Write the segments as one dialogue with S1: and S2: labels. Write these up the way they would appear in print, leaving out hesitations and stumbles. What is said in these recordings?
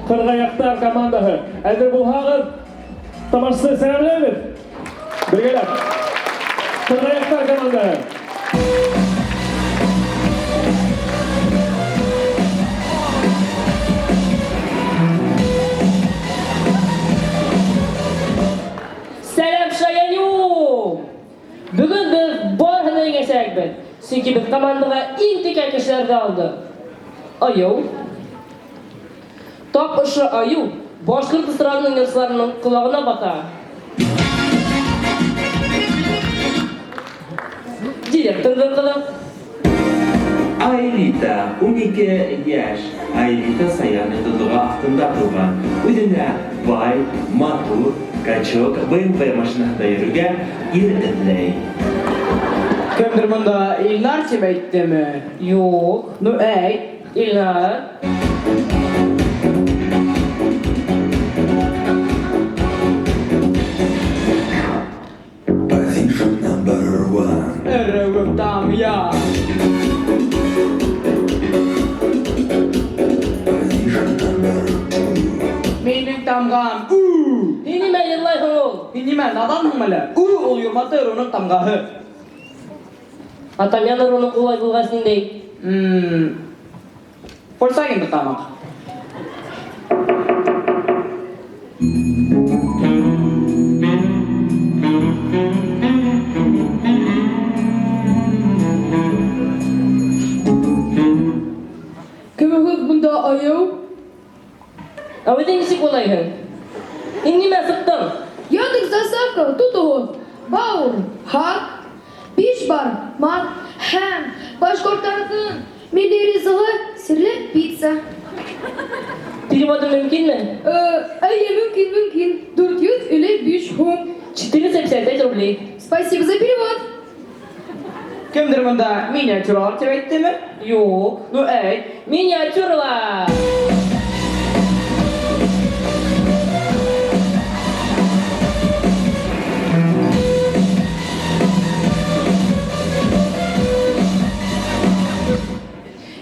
S1: Ҡырғаяҡтар командаһы. Әзер булһағыҙ, тамашасы сәләмләбеҙ. Бергәләп. Ҡырғаяҡтар командаһы.
S2: Сәләм шаяню! Бүгін біз барыны еңесәкбіз. Сөнки біз командаға иң текә кешеләрді алдық. Аю. Тап ұшы аю башқұрт эстрадының йырсыларының құлағына бата. Директордың қызы.
S3: Айлита, 12 яш. Айлита Саяны тотуға ақтында тұрған. Өзіне бай, матур, качок, БМВ машинасында йөрүгә ир эҙләй.
S4: Кемдер монда Илнар тип әйттеме?
S2: Юк.
S4: Ну әйт.
S2: Илнар.
S5: Position number 1.
S4: Әрәуіп там я.
S5: Position number 2.
S4: Менің тамғам у.
S2: Дені мә ерлайһың ул?
S4: Ниме наданһың мәле? У ул юрматы оның тамғаһы.
S2: Атам яныр оның құлай булғасын дей.
S4: Volkswagenді тамақ.
S6: Кімігіз бұнда аяу?
S2: Әуеден нисек болайһың? Һин нимә сыҡтың?
S6: Яндекс доставка, тутығыз, бауыр, хат, биш бар, мат, һәм башқорттардың милли ризығы сирле пицца.
S2: Переводы мөмкинме?
S6: Әйе, мөмкин. 455 һум.
S2: 455 рублей.
S6: Спасибо за перевод.
S4: Кемдер монда миниатюралар тип әйттеме?
S2: Юк.
S4: Ну әйт.
S2: Миниатюралар.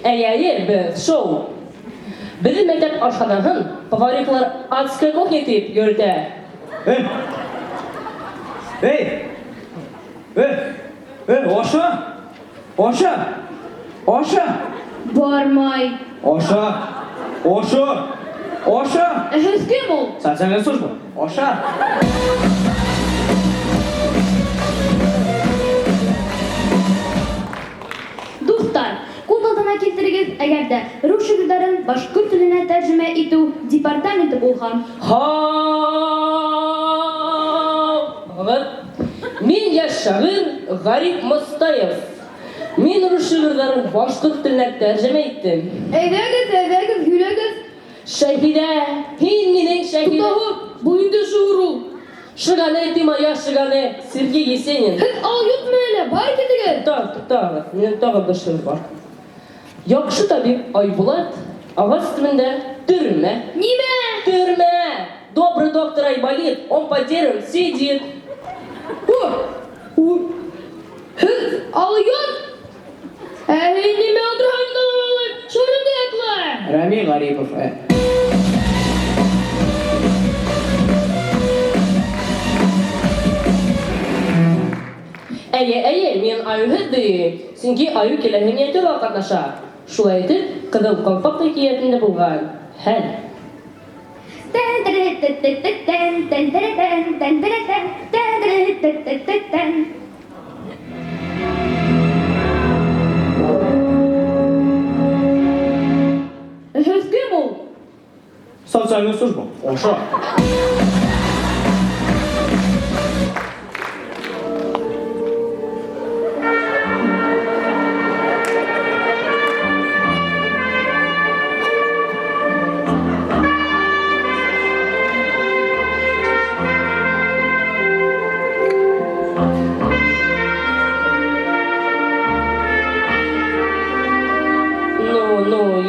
S2: Әйе, біз шоу. Біздің мәктәп ашханаһын поварихалар адская кухня тип йөрөтә.
S4: Аша.
S6: Бармай.
S4: Аша.
S6: Әхіз кем ул?
S4: Социальная служба. Аша.
S6: Дуҫтар, күп алдына килтерегеҙ, әгәр дә рух шиғырҙарын башҡорт теленә тәржемә итеү департаменты булһан.
S2: Мин яш шағир Ғариф Мостаев. Мин рух шиғырҙарын башҡорт теленә тәржемә иттем.
S6: Әйҙәгеҙ, һөйләгеҙ.
S2: Шәһиҙә, һин минең Шәһиҙә.
S6: Тутағыҙ, бұл инде шиғыр ул.
S2: Шигане Тимоя Шигане, Сергей Есенин.
S6: Һеҙ алйотмо әле, бар китегеҙ.
S2: Тағы, минең тағы бер шиғыр бар. Яҡшы табип Айбулат, ағас өҫтөндә төрмә.
S6: Нимә?
S2: Төрмә! Добрый доктор Айболит, он потерян, сидит.
S6: Һеҙ алйот? Һин нимә отырһаң алып? Шарыңды яҡла.
S4: Рәми Гарипов.
S2: Әйе, мен Аюһыҙ дейем. Сөнки Аю киләһе миниатюрала ҡатнаша. Шулай итеп, Ҡыҙыл ҡалпаҡ хикәйәтендә булған хәл.
S6: Һеҙ кем ул?
S4: Социальная служба. Аша.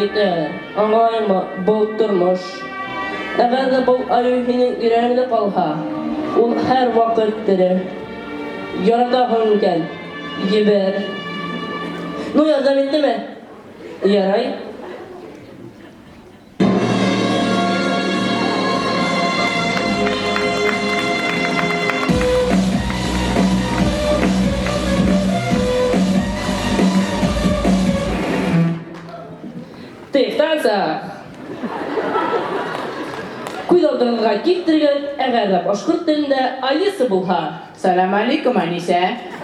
S2: Етә, аңлайма, был тормош. Әгәр дә был Аю һинең йөрәгеңдә ҡалһа, ул һәр ваҡыт тере. Яратаһың икән, ебәр. Ну, ярҙам иттеме? Ярай. Күз алдыңызға килтергән, әгәр дә башкорт телендә Алиса булһа,
S4: Салам алейкум, Аниса.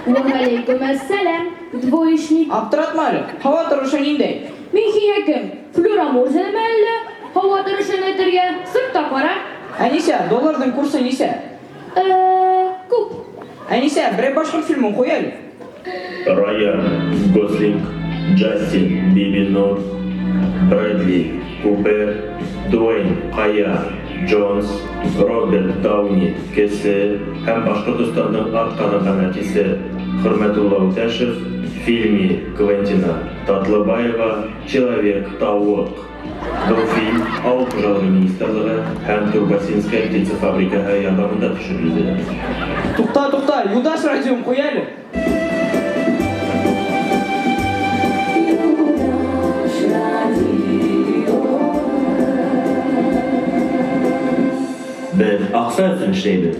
S6: Уәғәләйкүм әссәләм. Двоечник.
S4: Аптыратма әле. Һава торышы ниндәй?
S6: Мин һиңә кем? Флюра Мурзинамы әллә? Һава торышын әйтергә сыртта ҡара.
S4: Әниса, долларҙың курсы нисә?
S6: Күп.
S4: Әниса, берәй башҡорт фильмын ҡуй әле.
S3: Райан Гослинг, Джастин Бибинур, Брэдли Купер, Дуэйн Ҡая Джонс, Роберт Дауни кесе һәм Башҡортостандың атҡаны ҡәнәтисе Хөрмәтулла Үтәшев, фильме Квентина Татлыбаева «Человек-тауык». Был фильм Ауыл хужалығы министрлығы һәм Турбасинская птицефабрикаһы ярҙамында төшөрөлдө.
S4: Туҡта, Юлдаш радион ҡуй әле.
S3: Беҙ аҡса өсөн эшләйбеҙ.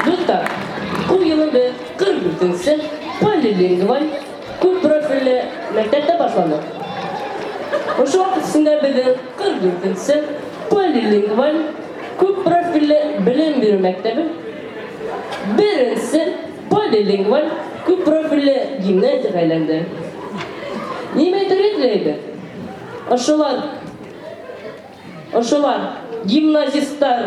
S2: Достар, бұл йылы біз 44-сі полилингваль көп профиллі мәктәптә башландык. Ошо вакыт исендә безнең 44-сі полилингваль көп профиллі белем бирү мәктәбе, беренче полилингваль көп профиллі гимназияһы әйләнде. Нимә әйтергә теләйбез? Ошолар гимназисттар.